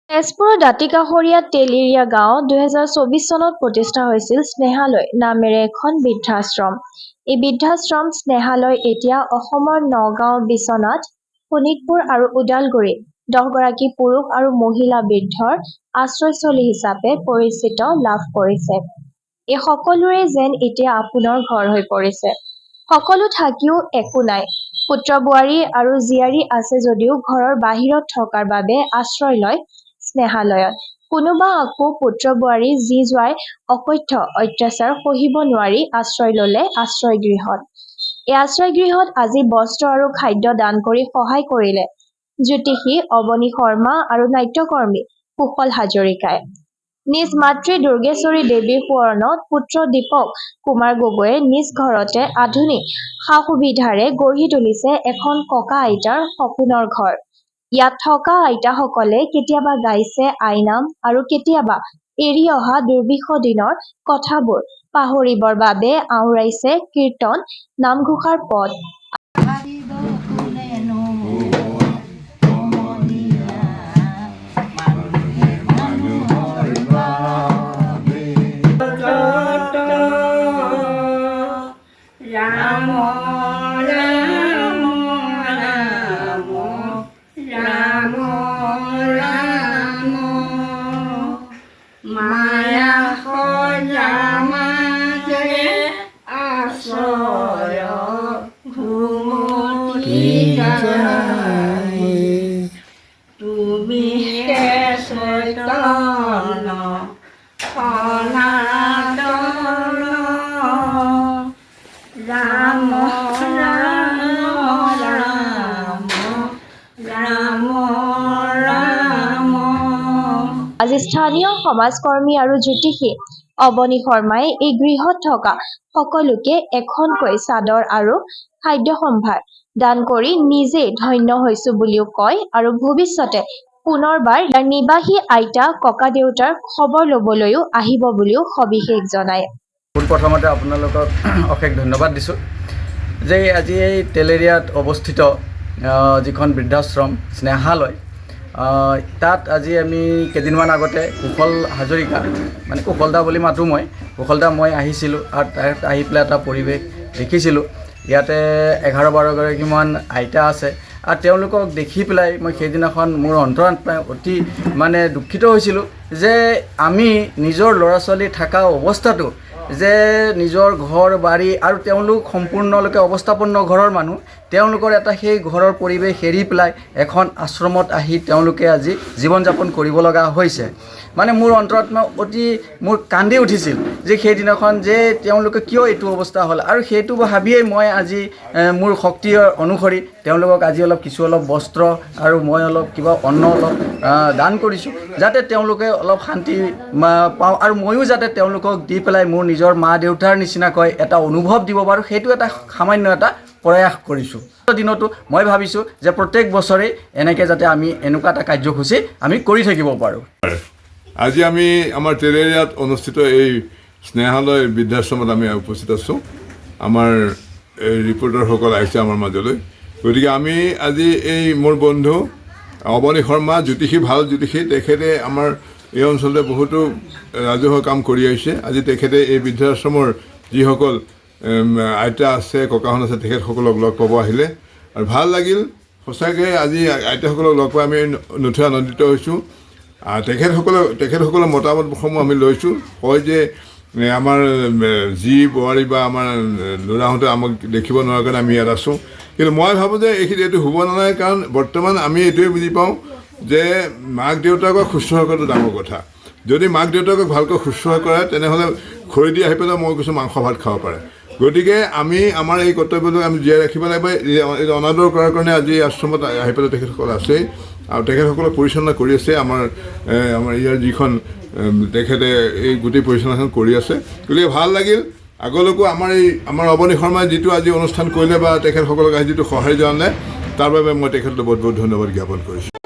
তেজপুৰৰ দাঁতিকাষৰীয়া তেলেৰীয়া গাঁও 2024 চনত প্ৰতিষ্ঠা হৈছিল স্নেহালয় নামেৰে এখন বৃদ্ধাশ্ৰম। এই বৃদ্ধাশ্ৰম স্নেহালয় এতিয়া অসমৰ নগাঁও, বিশ্বনাথ, শোণিতপুৰ আৰু ওদালগুৰিত 10 গৰাকী পুৰুষ আৰু মহিলা বৃদ্ধৰ আশ্ৰয়স্থলী হিচাপে পৰিচিত লাভ কৰিছে। এই সকলোৰে যেন এতিয়া আপোনৰ ঘৰ হৈ পৰিছে। সকলো থাকিও একো নাই। পুত্ৰ-বোৱাৰী আৰু জীয়াৰী আছে যদিও ঘৰৰ বাহিৰত থকাৰ বাবে আশ্ৰয় লয় স্নেহালয়ত। কোনোবা আকৌ পুত্ৰ-বোৱাৰী জী জোঁৱাই অকথ্য অত্যাচাৰ সহিব নোৱাৰি আশ্ৰয় ললে আশ্ৰয়গৃহত। এই আশ্ৰয়গৃহত আজি বস্ত্ৰ আৰু খাদ্য দান কৰি সহায় কৰিলে জ্যোতিষী অৱনী শৰ্মা আৰু নাট্যকৰ্মী কুশল হাজৰিকাই। নিজ মাতৃ দুৰ্গেশ্বৰী দেৱীৰ সোঁৱৰণত পুত্ৰ দীপক কুমাৰ গগৈয়ে নিজ ঘৰতে আধুনিক সা-সুবিধাৰে গঢ়ি তুলিছে এখন ককা-আইতাৰ সপোনৰ ঘৰ। ইয়াত থকা আইতাসকলে কেতিয়াবা গাইছে আইনাম আৰু কেতিয়াবা এৰি অহা দুৰ্বিষহ দিনৰ কথাবোৰ পাহৰিবৰ বাবে আওৰাইছে কীৰ্তন, নামঘোষাৰ পদ। তুমি চৈতন্য সনাতন ৰাম ৰাম ৰাম ৰাম ৰাম। আজি স্থানীয় সমাজকৰ্মী আৰু জ্যোতিষী অৱনী শৰ্মাই এই গৃহত থকা সকলোকে এখনকৈ চাদৰ আৰু খাদ্য সম্ভাৰ দান কৰি নিজেই ধন্য হৈছো বুলিও কয় আৰু ভৱিষ্যতে পুনৰবাৰ ইয়াৰ নিবাসী আইতা ককা-দেউতাৰ খবৰ লবলৈও আহিব বুলিও সবিশেষ জনায়। প্ৰথমতে আপোনালোকক অশেষ ধন্যবাদ দিছোঁ যে আজি এই তেলেৰীয়াত অৱস্থিত যিখন বৃদ্ধাশ্ৰম স্নেহালয় তাত আজি আমি কেইদিনমান আগতে কুশল হাজৰিকা মানে কুশলদা বুলি মাতোঁ মই আহিছিলোঁ আৰু তাত আহি পেলাই এটা পৰিৱেশ দেখিছিলোঁ। ইয়াতে 11-12 গৰাকীমান আইতা আছে আৰু তেওঁলোকক দেখি পেলাই মই সেইদিনাখন মোৰ অন্তৰাত্মাই অতি দুখিত হৈছিলোঁ যে আমি নিজৰ ল'ৰা-ছোৱালী থকা অৱস্থাটো যে নিজৰ ঘৰ বাৰী আৰু তেওঁলোক সম্পূৰ্ণলৈকে অৱস্থাপন্ন ঘৰৰ মানুহ, তেওঁলোকৰ এটা সেই ঘৰৰ পৰিৱেশ এৰি পেলাই এখন আশ্ৰমত আহি তেওঁলোকে আজি জীৱন যাপন কৰিব লগা হৈছে। মোৰ অন্তৰাত্মা অতি মোৰ কান্দি উঠিছিল যে সেইদিনাখন যে তেওঁলোকে কিয় এইটো অৱস্থা হ'ল আৰু সেইটো ভাবিয়েই মই আজি মোৰ শক্তি অনুসৰি তেওঁলোকক আজি কিছু বস্ত্ৰ আৰু মই কিবা অন্ন দান কৰিছোঁ যাতে তেওঁলোকে শান্তি পাওঁ আৰু ময়ো যাতে তেওঁলোকক দি পেলাই মোৰ নিজৰ মা-দেউতাৰ নিচিনাকৈ এটা অনুভৱ দিব পাৰোঁ, সেইটো এটা সামান্য এটা প্ৰয়াস কৰিছোঁ। দিনতো মই ভাবিছোঁ যে প্ৰত্যেক বছৰেই এনেকৈ যাতে আমি এনেকুৱা এটা কাৰ্যসূচী আমি কৰি থাকিব পাৰোঁ। আজি আমি আমাৰ তেলেৰীয়াত অনুষ্ঠিত এই স্নেহালয় বৃদ্ধাশ্ৰমত আমি উপস্থিত আছোঁ। আমাৰ ৰিপৰ্টাৰসকল আহিছে আমাৰ মাজলৈ। গতিকে আমি আজি এই মোৰ বন্ধু অৱনী শৰ্মা জ্যোতিষী, ভাল জ্যোতিষী, তেখেতে আমাৰ এই অঞ্চলতে বহুতো ৰাজহুৱা কাম কৰি আহিছে। আজি তেখেতে এই বৃদ্ধাশ্ৰমৰ যিসকল আইতা আছে, ককাহঁত আছে, তেখেতসকলক লগ পাব আহিলে আৰু ভাল লাগিল সঁচাকৈ। আজি আইতাসকলক লগ পাই আমি নথৈ আনন্দিত হৈছোঁ। তেখেতসকলৰ মতামতসমূহ আমি লৈছোঁ। কয় যে আমাৰ জী বোৱাৰী বা আমাৰ ল'ৰাহঁতে আমাক দেখিব নোৱাৰাৰ কাৰণে আমি ইয়াত আছোঁ, কিন্তু মই ভাবোঁ যে এইটো হ'ব নালাগে। কাৰণ বৰ্তমান আমি এইটোৱে বুজি পাওঁ যে মাক দেউতাকক শুশ্ৰূষা কৰাটো ডাঙৰ কথা। যদি মাক দেউতাকক ভালকৈ শুশ্ৰূষা কৰে তেনেহ'লে খৰি দি আহি পেলাই মই কিছু মাংস ভাত খাব পাৰে। গতিকে আমি আমাৰ এই কৰ্তব্যটো আমি জীয়াই ৰাখিব লাগিব। এই অনাদৰ কৰাৰ কাৰণে আজি আশ্ৰমত আহি পেলাই তেখেতসকল আছেই আৰু তেখেতসকলক পৰিচালনা কৰি আছে। আমাৰ ইয়াৰ যিখন তেখেতে এই গোটেই পৰিচালনাখন কৰি আছে। গতিকে ভাল লাগিল। আগলৈকো আমাৰ অৱনী শৰ্মাই যিটো আজি অনুষ্ঠান কৰিলে বা তেখেতসকলক আজি যিটো সঁহাৰি জনালে তাৰ বাবে মই তেখেতলৈ বহুত বহুত ধন্যবাদ জ্ঞাপন কৰিছোঁ।